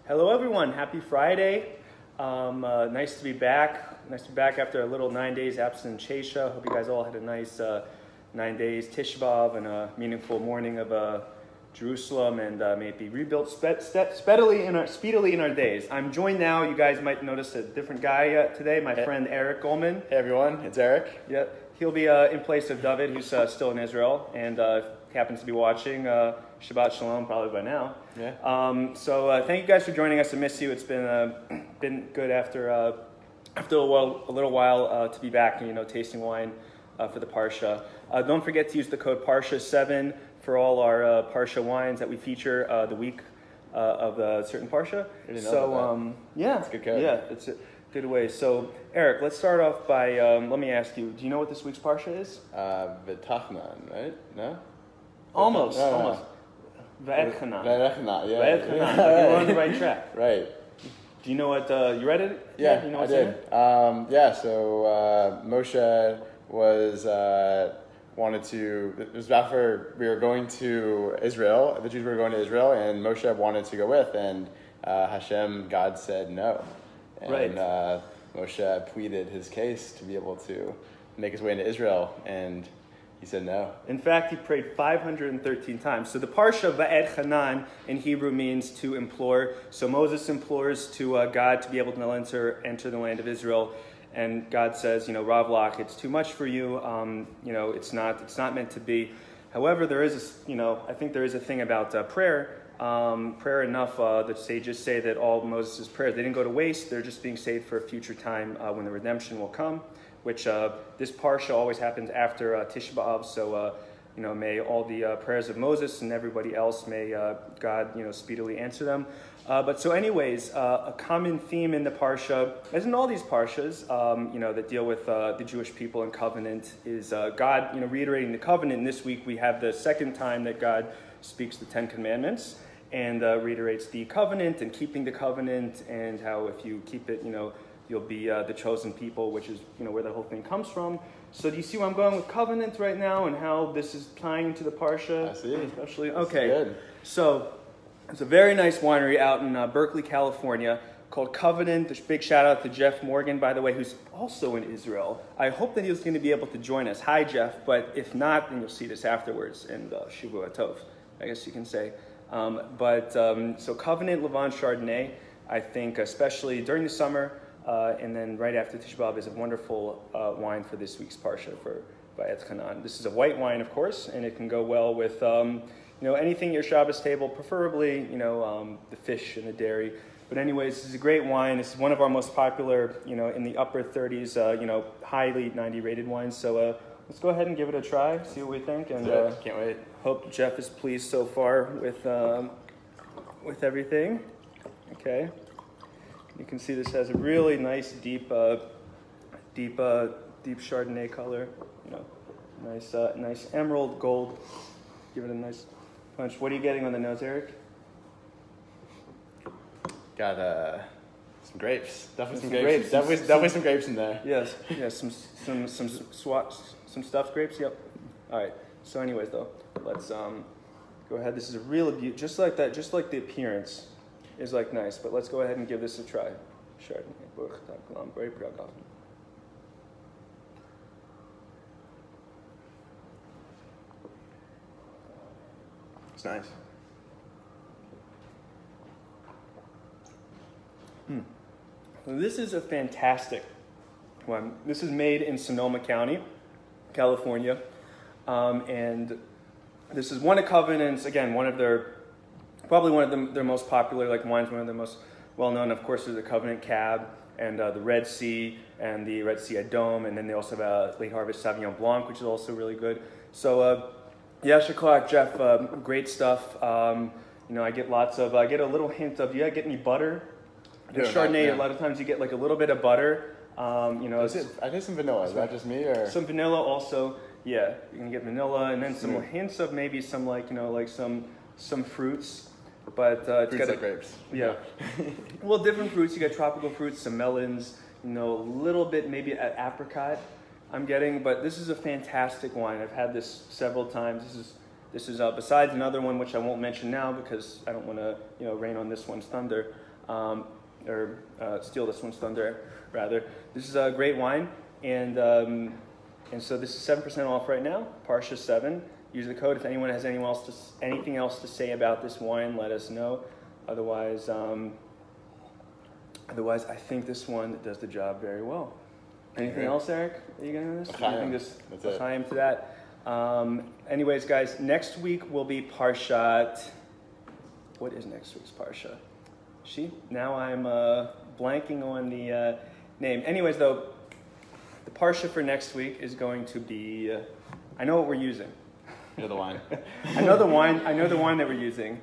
Hello, everyone. Happy Friday. Nice to be back. Nice to be back after a little 9 days absent in Chesha. Hope you guys all had a nice 9 days Tish B'Av and a meaningful morning of Jerusalem, and may it be rebuilt speedily in our days. I'm joined now. You guys might notice a different guy today. My friend Eric Goldman. Hey everyone, it's Eric. Yeah, he'll be in place of David, who's still in Israel and happens to be watching. Shabbat Shalom, probably by now. Yeah. So thank you guys for joining us. I miss you. It's been good after a little while to be back and tasting wine for the Parsha. Don't forget to use the code Parsha 7 for all our Parsha wines that we feature the week of a certain Parsha. I didn't know about that. Yeah, that's a good code. Yeah, it's a good way. So Eric, let's start off by let me ask you. Do you know what this week's Parsha is? V'tachnan, right? No. Almost. No. V'etchanan. V'etchanan, yeah. V'etchanan. You're on the right track. Right. Do you know what, you read it? Yeah, you know I what's did. in it? So Moshe was, wanted to, it was after we were going to Israel, the Jews were going to Israel, and Moshe wanted to go with, and God said no. And right. Moshe pleaded his case to be able to make his way into Israel, and he said no. In fact, he prayed 513 times. So the Parsha Va'ed Hanan in Hebrew means to implore. So Moses implores to God to be able to enter the land of Israel. And God says, Ravlach, it's too much for you. It's not meant to be. However, there is, I think there is a thing about prayer. Prayer enough, the sages say that all Moses' prayers, they didn't go to waste. They're just being saved for a future time when the redemption will come. Which this Parsha always happens after Tish B'Av, so may all the prayers of Moses and everybody else, may God speedily answer them. But so anyways, a common theme in the Parsha, as in all these Parshas, that deal with the Jewish people and covenant, is God reiterating the covenant. And this week we have the second time that God speaks the Ten Commandments and reiterates the covenant and keeping the covenant, and how if you keep it, you'll be the chosen people, which is where the whole thing comes from. So do you see where I'm going with covenant right now and how this is tying into the Parsha? I see. Especially, okay. Good. So it's a very nice winery out in Berkeley, California called Covenant. A big shout out to Jeff Morgan, by the way, who's also in Israel. I hope that he's going to be able to join us. Hi, Jeff. But if not, then you'll see this afterwards in Shuvu Atov, I guess you can say. So Covenant Lavan Chardonnay, I think, especially during the summer, and then right after Tish B'Av, is a wonderful wine for this week's Parsha for Va'et Hanan. This is a white wine, of course, and it can go well with anything at your Shabbos table, preferably the fish and the dairy. But anyways, this is a great wine. This is one of our most popular, in the upper 30s, highly 90 rated wines. So let's go ahead and give it a try, see what we think, and can't wait. Hope Jeff is pleased so far with everything. Okay. You can see this has a really nice, deep Chardonnay color. Nice emerald gold. Give it a nice punch. What are you getting on the nose, Eric? Got some grapes. Definitely some grapes. Definitely some grapes in there. Yes. Some stuffed grapes. Yep. All right. So, anyways, though, let's go ahead. This is a real beauty, just like that. Just like the appearance is nice, but let's go ahead and give this a try. It's nice. This is a fantastic one. This is made in Sonoma County, California, and this is one of Covenant's, again, probably one of their most popular wines, one of the most well-known. Of course, there's the Covenant Cab and the Red Sea and the Red Sea Adom, and then they also have a late harvest Sauvignon Blanc, which is also really good. So, Yashaklak, Jeff, great stuff. I get a little hint of, you get any butter? The Chardonnay, a lot of times you get a little bit of butter. I did some vanilla. Is that just me, or some vanilla also? Yeah, you can get vanilla, and then some hints of maybe some some fruits. But it's got grapes. Yeah. Well, different fruits. You got tropical fruits, some melons, a little bit maybe apricot I'm getting. But this is a fantastic wine. I've had this several times. This is besides another one which I won't mention now because I don't want to rain on this one's thunder. or steal this one's thunder, rather. This is a great wine, and so this is 7% off right now, Parsha 7. Use the code. If anyone has anything else to say about this wine, let us know. Otherwise, I think this one does the job very well. Anything else, Eric? Are you getting this? That's it. Time to that. Anyways, guys, next week will be Parshat. What is next week's Parsha? Now I'm blanking on the name. Anyways, though, the Parsha for next week is going to be. I know what we're using. You know the wine. I know the wine that we're using.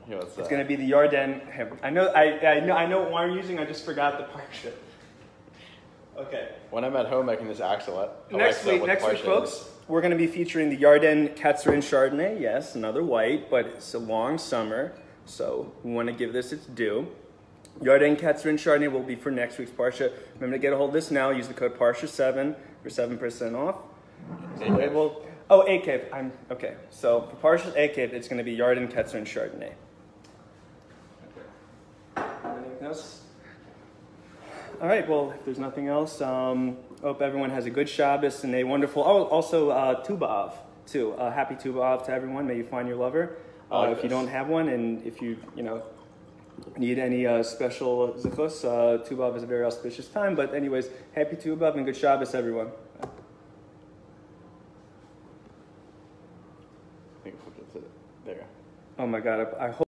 It's going to be the Yarden. I know what wine we're using. I just forgot the Parsha. Okay. When I'm at home, I can just ask next week, folks, we're going to be featuring the Yarden Kosher Chardonnay. Yes, another white, but it's a long summer, so we want to give this its due. Yarden Kosher Chardonnay will be for next week's Parsha. Remember to get a hold of this now. Use the code Parsha 7 for 7% off. AKV. Okay. So for Parsha AKV, it's going to be Yarden Kosher Chardonnay. Anything else? All right. Well, if there's nothing else, hope everyone has a good Shabbos and a wonderful. Also Tu B'Av too. Happy Tu B'Av to everyone. May you find your lover. If you don't have one, and if you need any special zichus, Tu B'Av is a very auspicious time. But anyways, happy Tu B'Av and good Shabbos, everyone. There. Oh my God! I hope.